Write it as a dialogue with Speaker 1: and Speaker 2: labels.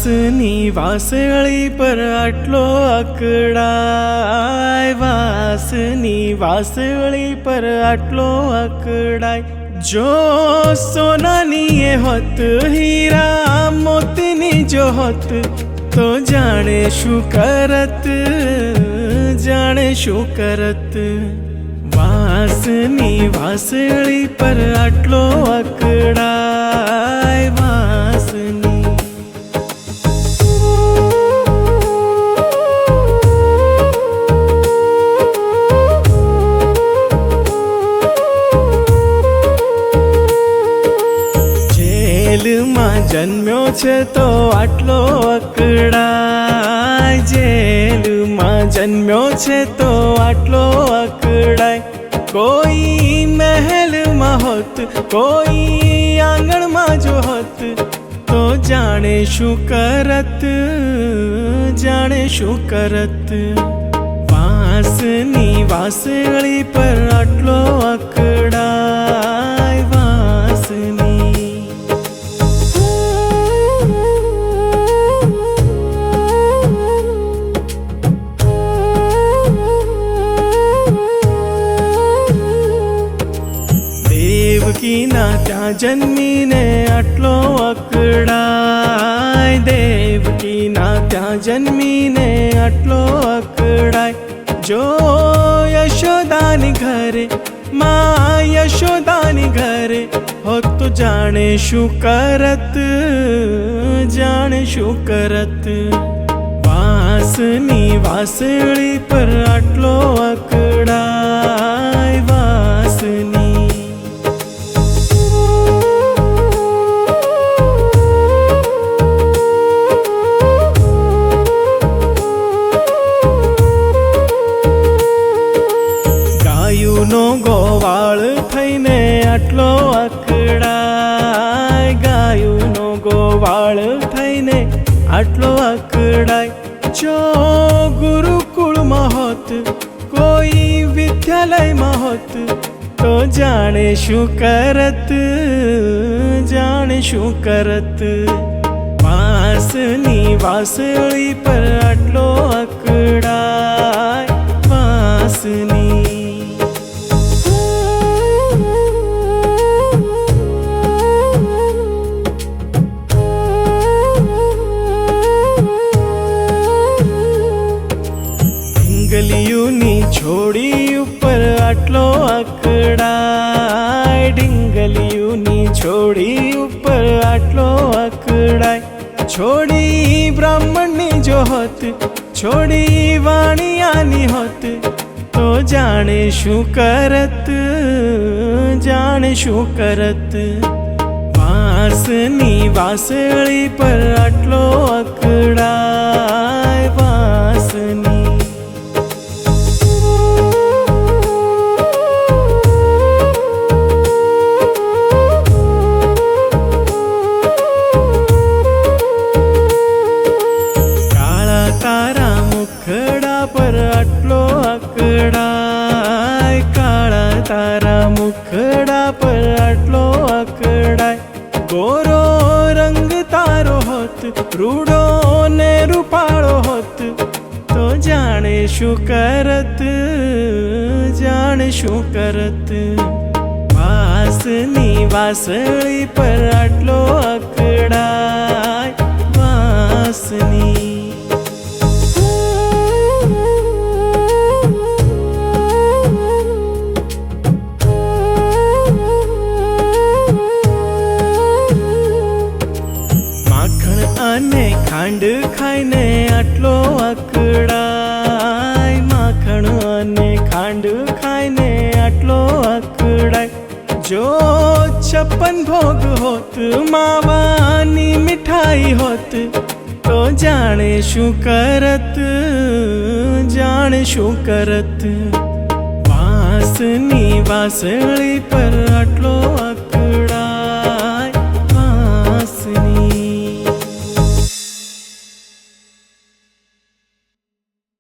Speaker 1: વાસની વાસળી પર આટલો અકળાય, વાસની વાસળી પર આટલો અકળાય। જો સોનાની એ હોત, હીરા મોતીની જો હોત, તો જાણે શું કરત, જાણે શું કરત। વાસની વાસળી પર આટલો અકળાય, વાસની। જેલમાં જન્મ્યો છે તો આટલો અકળાય, જેલમાં જન્મ્યો છે તો આટલો અકળાય। કોઈ મહેલમાં હોત, કોઈ આંગણમાં જો હોત, તો જાણે શું કરત, જાણે શું કરત। વાસની વાસળી પર આટલો અકળાય, વાસની। દેવકીના ત્યાં જન્મીને આટલો અકળાય, દેવકીના ત્યાં જન્મીને આટલો અકળાય। જો યશોદાની ઘરે, માં યશોદાની ઘરે હોત, તો જાણે શું કરત, જાણે શું કરત। વાસની વાસળી પર આટલો અકળાય, વાસની। ગાયુંનો ગોવાળ થઈને આટલો અકળાય, ગાયુંનો ગોવાળ થઈને આટલો અકળાય। જો ગુરુકુળમાં હોત, કોઈ વિદ્યાલયમાં હોત, તો જાણે શું કરત, જાણે શું કરત। વાસની વાસળી પર આટલો અકળાય, વાસની। ઢીંગલીયુની છોડી ઉપર આટલો અકળાય, ઢીંગલીયુની છોડી ઉપર આટલો અકળાય। છોડી બ્રાહ્મણની જો હોત, છોડી વાણિયાની હોત, તો જાણે શું કરત, જાણે શું કરત। વાસની વાસળી પર આટલો અકળાય, વાસની। મુખડા પર આટલો અકળાય, કાળા તારા મુખડા પર આટલો અકળાય। ગોરો રંગ તારો હોત, રૂડો ને રૂપાળો હોત, તો જાણે શું કરત, જાણે શું કરત। વાસની વાસળી પર આટલો અકળાય, વાસની। અને ખાંડ ખાઈને આટલો અકળાય, માખણ અને ખાંડ ખાઈને આટલો અકળાય। જો 56 ભોગ હોત, માવાની મીઠાઈ હોત, તો જાણે શું કરત, જાણે શું કરત। વાસની વાસળી પર આટલો